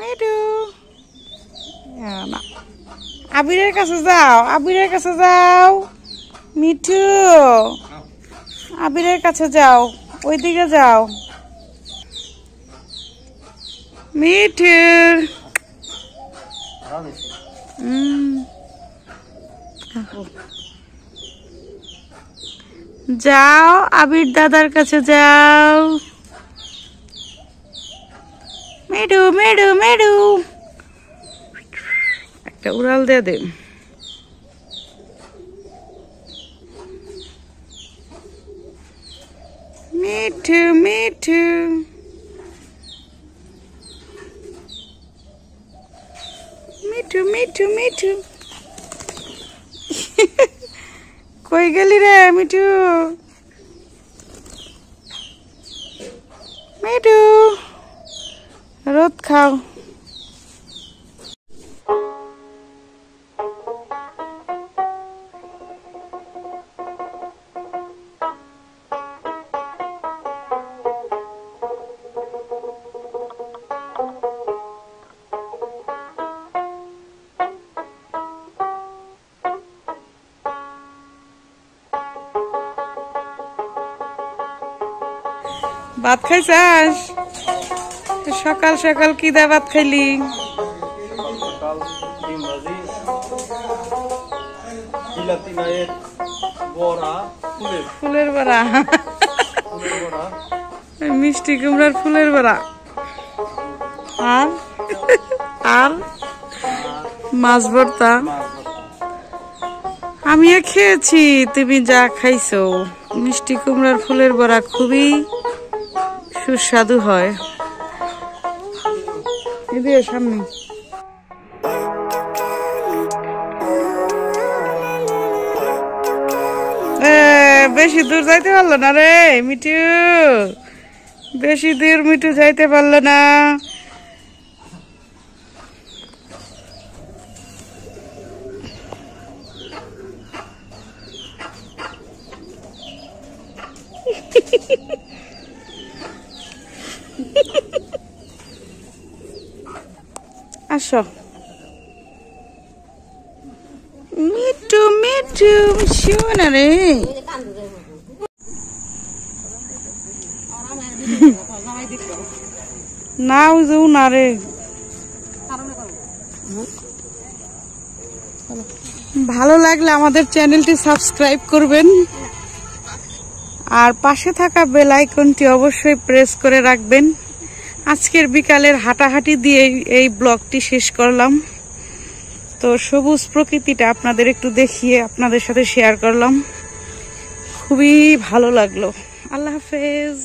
মিঠু না আবিরের কাছে যাও, আবিরের কাছে যাও। মিঠু আবিরের কাছে যাও, ওইদিকে যাও। মিঠু যাও, আবির দাদার কাছে যাও। মিঠু মিঠু মিঠু একটা উড়াল দিয়ে দে। মিঠু মিঠু মিঠু মিঠু মিঠু কই গেলি রে মিঠু? মিঠু রোদ খাও। ভাত খাইছাস? সকাল সকাল কি দা ভাত খাইলি? ফুলের বড়া, মিষ্টি কুমড়ার ফুলের বড়া, আর আর মাছ ভর্তা। আমিও খেয়েছি, তুমি যা খাইছো। মিষ্টি কুমড়ার ফুলের বড়া খুবই সুস্বাদু হয়। এদিকে সামনে বেশি দূর যাইতে পারলো না রে মিঠু, বেশি দূর মিঠু যাইতে পারলো না। আসো মিঠু মিঠু শোনা রে। নাও যাও না রে। ভালো লাগলে আমাদের চ্যানেলটি সাবস্ক্রাইব করবেন আর পাশে থাকা বেল আইকনটি অবশ্যই প্রেস করে রাখবেন। আজকের বিকালের হাঁটাহাঁটি দিয়ে এই ব্লগটি শেষ করলাম। তো সবুজ প্রকৃতিটা আপনাদের একটু দেখিয়ে আপনাদের সাথে শেয়ার করলাম, খুবই ভালো লাগলো। আল্লাহ হাফেজ।